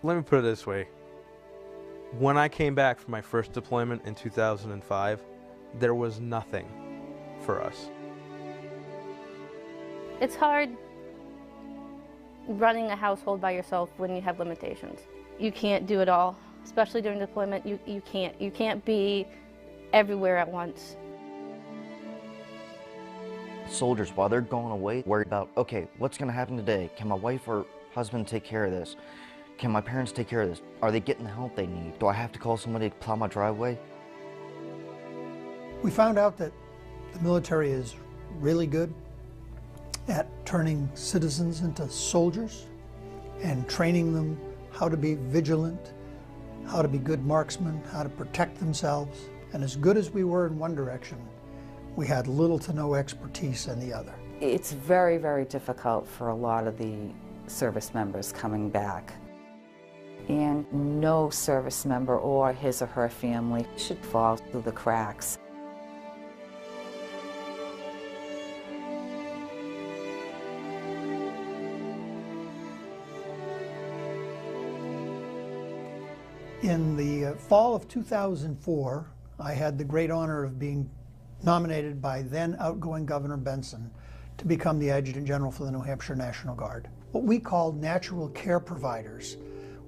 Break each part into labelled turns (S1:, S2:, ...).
S1: Let me put it this way. When I came back from my first deployment in 2005, there was nothing for us.
S2: It's hard running a household by yourself when you have limitations. You can't do it all, especially during deployment. You can't be everywhere at once.
S3: Soldiers, while they're going away, worry about, okay, what's going to happen today? Can my wife or husband take care of this? Can my parents take care of this? Are they getting the help they need? Do I have to call somebody to plow my driveway?
S4: We found out that the military is really good at turning citizens into soldiers and training them how to be vigilant, how to be good marksmen, how to protect themselves. And as good as we were in one direction, we had little to no expertise in the other.
S5: It's very, very difficult for a lot of the service members coming back. And no service member or his or her family should fall through the cracks.
S4: In the fall of 2004, I had the great honor of being nominated by then outgoing Governor Benson to become the Adjutant General for the New Hampshire National Guard. What we called natural care providers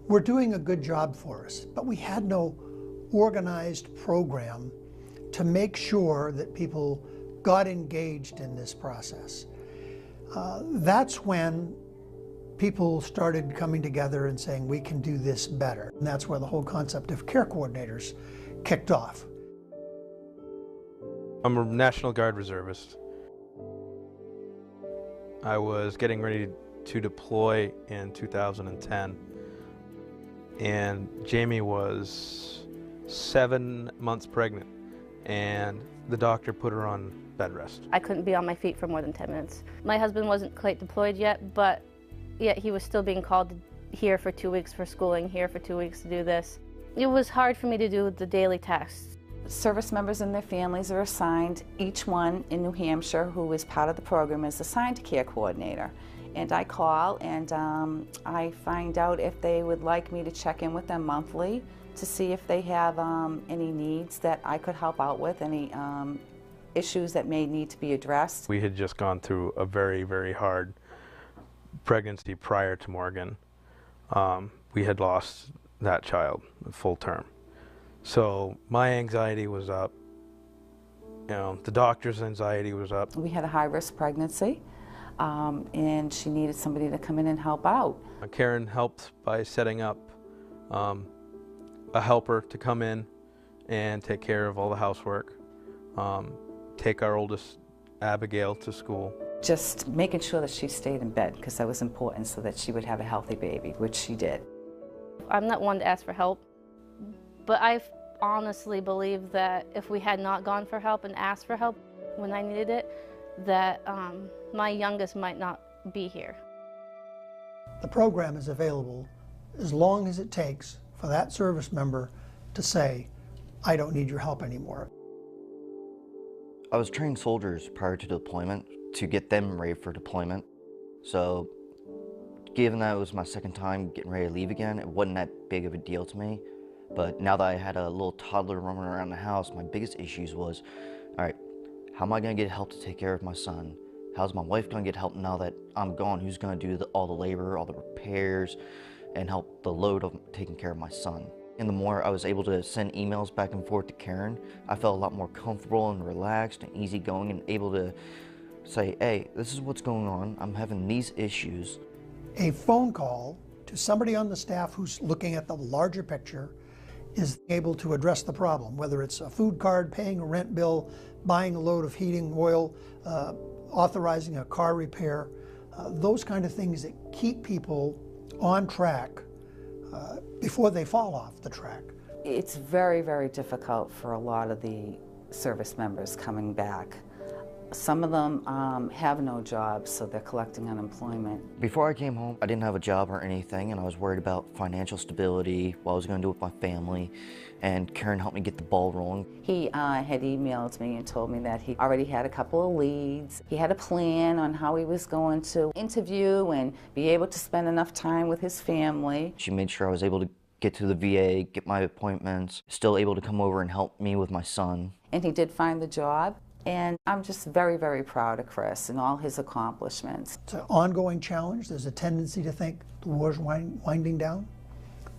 S4: were doing a good job for us, but we had no organized program to make sure that people got engaged in this process. That's when people started coming together and saying, we can do this better. And that's where the whole concept of care coordinators kicked off.
S1: I'm a National Guard reservist. I was getting ready to deploy in 2010, and Jamie was 7 months pregnant, and the doctor put her on bed rest.
S2: I couldn't be on my feet for more than 10 minutes. My husband wasn't quite deployed yet, but yet he was still being called here for 2 weeks for schooling, here for 2 weeks to do this. It was hard for me to do the daily tasks.
S5: Service members and their families are assigned, each one in New Hampshire who is part of the program is assigned a care coordinator. And I call and I find out if they would like me to check in with them monthly to see if they have any needs that I could help out with, any issues that may need to be addressed.
S1: We had just gone through a very, very hard pregnancy prior to Morgan. We had lost that child full term. So my anxiety was up, the doctor's anxiety was up.
S5: We had a high-risk pregnancy, and she needed somebody to come in and help out.
S1: Karen helped by setting up a helper to come in and take care of all the housework, take our oldest, Abigail, to school.
S5: Just making sure that she stayed in bed, because that was important so that she would have a healthy baby, which she did.
S2: I'm not one to ask for help, but I honestly believe that if we had not gone for help and asked for help when I needed it, that my youngest might not be here.
S4: The program is available as long as it takes for that service member to say, I don't need your help anymore.
S3: I was training soldiers prior to deployment to get them ready for deployment. So given that it was my second time getting ready to leave again, it wasn't that big of a deal to me. But now that I had a little toddler running around the house, my biggest issues was, all right, how am I going to get help to take care of my son? How's my wife going to get help now that I'm gone? Who's going to do all the labor, all the repairs, and help the load of taking care of my son? And the more I was able to send emails back and forth to Karen, I felt a lot more comfortable and relaxed and easygoing and able to say, hey, this is what's going on. I'm having these issues.
S4: A phone call to somebody on the staff who's looking at the larger picture is able to address the problem, whether it's a food card, paying a rent bill, buying a load of heating oil, authorizing a car repair, those kind of things that keep people on track before they fall off the track.
S5: It's very, very difficult for a lot of the service members coming back. Some of them have no jobs, so they're collecting unemployment.
S3: Before I came home, I didn't have a job or anything, and I was worried about financial stability, what I was going to do with my family, and Karen helped me get the ball rolling.
S5: He had emailed me and told me that he already had a couple of leads. He had a plan on how he was going to interview and be able to spend enough time with his family.
S3: She made sure I was able to get to the VA, get my appointments, still able to come over and help me with my son.
S5: And he did find the job. And I'm just very, very proud of Chris and all his accomplishments.
S4: It's an ongoing challenge. There's a tendency to think the war's winding down.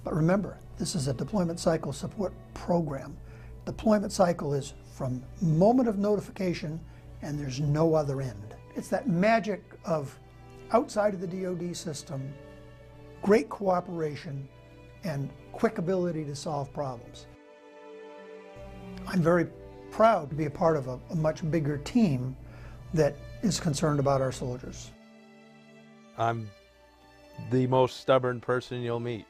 S4: But remember, this is a deployment cycle support program. Deployment cycle is from moment of notification, and there's no other end. It's that magic of outside of the DoD system, great cooperation, and quick ability to solve problems. I'm very proud to be a part of a much bigger team that is concerned about our soldiers.
S1: I'm the most stubborn person you'll meet.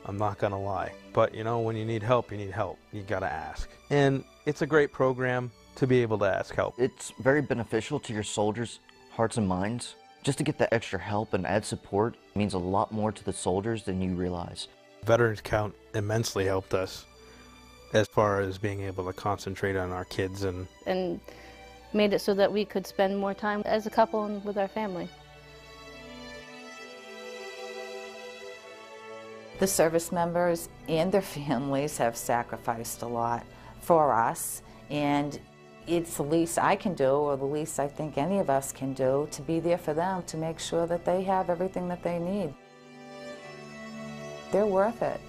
S1: I'm not gonna lie. But you know, when you need help, you need help. You gotta ask. And it's a great program to be able to ask help.
S3: It's very beneficial to your soldiers' hearts and minds. Just to get that extra help and add support means a lot more to the soldiers than you realize.
S1: Veterans Count immensely helped us as far as being able to concentrate on our kids and
S2: made it so that we could spend more time as a couple and with our family.
S5: The service members and their families have sacrificed a lot for us, and it's the least I can do, or the least I think any of us can do, to be there for them, to make sure that they have everything that they need. They're worth it.